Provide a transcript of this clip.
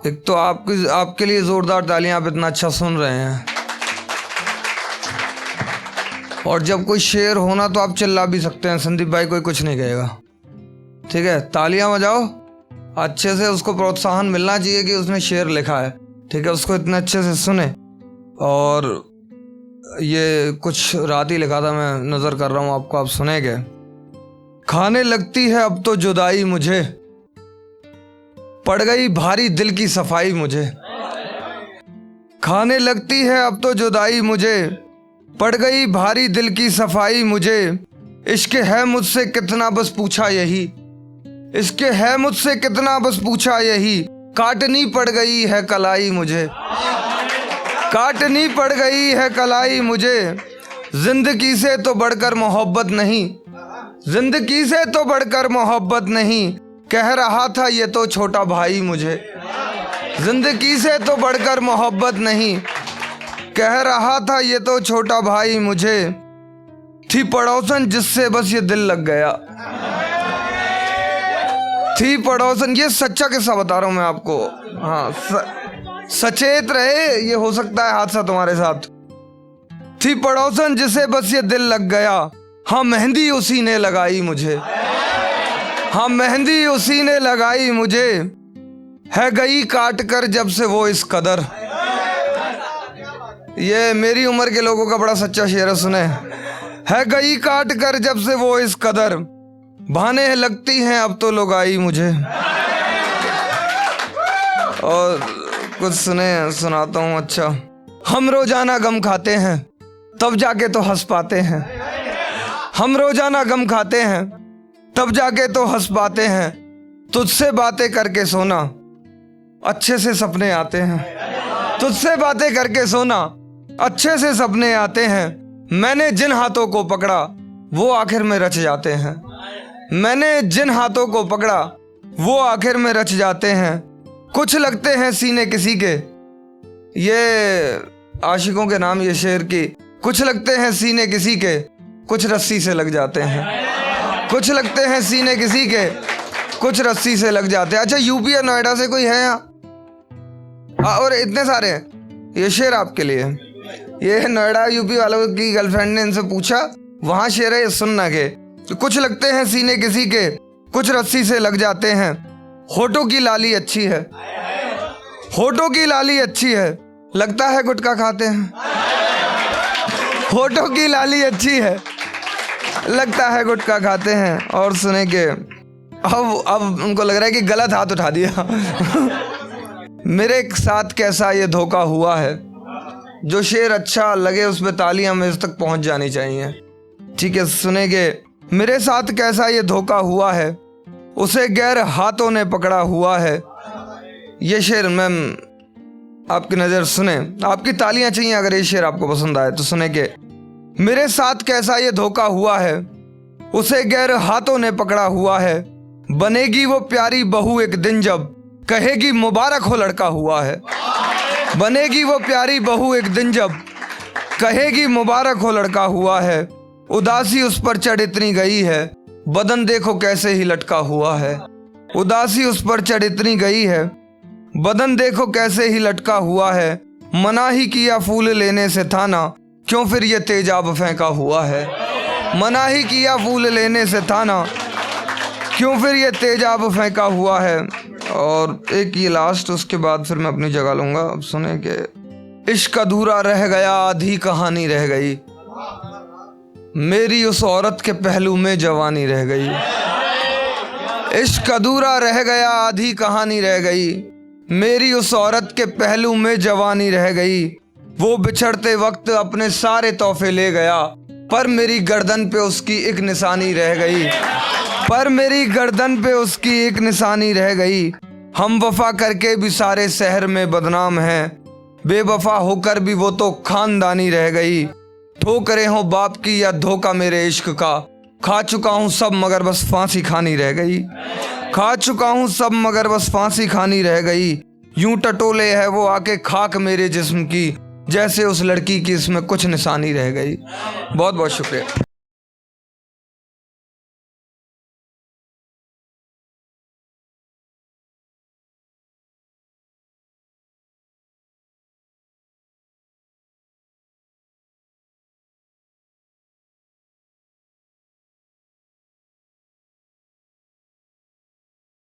एक तो आपके लिए जोरदार तालियां, आप इतना अच्छा सुन रहे हैं। और जब कोई शेर होना तो आप चिल्ला भी सकते हैं, संदीप भाई कोई कुछ नहीं कहेगा। ठीक है, तालियां बजाओ अच्छे से, उसको प्रोत्साहन मिलना चाहिए कि उसने शेर लिखा है। ठीक है, उसको इतने अच्छे से सुने। और ये कुछ रात ही लिखा था, मैं नज़र कर रहा हूँ आपको, आप सुनेंगे। खाने लगती है अब तो जुदाई मुझे, पड़ गई भारी दिल की सफाई मुझे। खाने लगती है अब तो जुदाई मुझे, पड़ गई भारी दिल की सफाई मुझे। इश्क है मुझसे कितना बस पूछा यही, इश्क है मुझसे कितना बस पूछा यही। काटनी पड़ गई है कलाई मुझे, काटनी पड़ गई है कलाई मुझे। जिंदगी से तो बढ़कर मोहब्बत नहीं, जिंदगी से तो बढ़कर मोहब्बत नहीं। कह रहा था ये तो छोटा भाई मुझे, जिंदगी से तो बढ़कर मोहब्बत नहीं। कह रहा था ये तो छोटा भाई मुझे। थी पड़ोसन जिससे बस ये दिल लग गया, थी पड़ोसन। ये सच्चा किस्सा बता रहा हूं मैं आपको। हाँ, सचेत रहे, ये हो सकता है हादसा तुम्हारे साथ। थी पड़ोसन जिसे बस ये दिल लग गया, हाँ मेहंदी उसी ने लगाई मुझे, हाँ मेहंदी उसी ने लगाई मुझे। है गई काट कर जब से वो इस कदर। ये मेरी उम्र के लोगों का बड़ा सच्चा शेर है, सुने। है गई काट कर जब से वो इस कदर, बहाने लगती हैं अब तो लुगाई मुझे। और कुछ सुनाता हूँ। अच्छा, हम रोजाना गम खाते हैं तब जाके तो हंस पाते हैं, हम रोजाना गम खाते हैं तब जाके तो हंस पाते हैं। तुझसे बातें करके सोना अच्छे से सपने आते हैं, तुझसे बातें करके सोना अच्छे से सपने आते हैं। मैंने जिन हाथों को पकड़ा वो आखिर में रच जाते हैं, मैंने जिन हाथों को पकड़ा वो आखिर में रच जाते हैं। कुछ लगते हैं सीने किसी के, ये आशिकों के नाम ये शेर की। कुछ लगते हैं सीने किसी के, कुछ रस्सी से लग जाते हैं। कुछ लगते हैं सीने किसी के, कुछ रस्सी से लग जाते हैं। अच्छा, यूपी या नोएडा से कोई है यहाँ? और इतने सारे हैं। ये शेर आपके लिए। ये नोएडा यूपी वालों की गर्लफ्रेंड ने इनसे पूछा, वहां शेर है, सुनना के। कुछ लगते हैं सीने किसी के, कुछ रस्सी से लग जाते हैं। होठों की लाली अच्छी है, होठों की लाली अच्छी है, लगता है गुटखा खाते हैं। होठों की लाली अच्छी है, लगता है गुटखा खाते हैं। और सुने के अब उनको लग रहा है कि गलत हाथ उठा दिया। मेरे साथ कैसा ये धोखा हुआ है। जो शेर अच्छा लगे उस पे तालियां मेरे तक पहुंच जानी चाहिए। ठीक है, सुनेंगे। मेरे साथ कैसा ये धोखा हुआ है, उसे गैर हाथों ने पकड़ा हुआ है। ये शेर मैम आपकी नज़र सुने, आपकी तालियां चाहिए अगर ये शेर आपको पसंद आए तो। सुने के मेरे साथ कैसा ये धोखा हुआ है, उसे गैर हाथों ने पकड़ा हुआ है। बनेगी वो प्यारी बहू एक दिन जब कहेगी मुबारक हो लड़का हुआ है। बनेगी वो प्यारी बहू एक दिन जब कहेगी मुबारक हो लड़का हुआ है। उदासी उस पर चढ़ इतनी गई है, बदन देखो कैसे ही लटका हुआ है। उदासी उस पर चढ़ इतनी गई है, बदन देखो कैसे ही लटका हुआ है। मना ही किया फूल लेने से था ना, क्यों फिर ये तेजाब फेंका हुआ है। मना ही किया फूल लेने से था ना, क्यों फिर ये तेजाब फेंका हुआ है। और एक ये लास्ट, उसके बाद फिर मैं अपनी जगह लूँगा। अब सुने कि इश्क अधूरा रह गया आधी कहानी रह गई, मेरी उस औरत के पहलू में जवानी रह गई। इश्क अधूरा रह गया आधी कहानी रह गई, मेरी उस औरत के पहलू में जवानी रह गई। वो बिछड़ते वक्त अपने सारे तोहफे ले गया, पर मेरी गर्दन पे उसकी एक निशानी रह गई, पर मेरी गर्दन पे उसकी एक निशानी रह गई। हम वफा करके भी सारे शहर में बदनाम हैं, बेवफा होकर भी वो तो खानदानी रह गई। ठोकरे हो बाप की या धोखा मेरे इश्क का, खा चुका हूँ सब मगर बस फांसी खानी रह गई। खा चुका हूँ सब मगर बस फांसी खानी रह गई। यूं टटोले है वो आके खाक मेरे जिस्म की, जैसे उस लड़की की इसमें कुछ निशानी रह गई। बहुत बहुत शुक्रिया।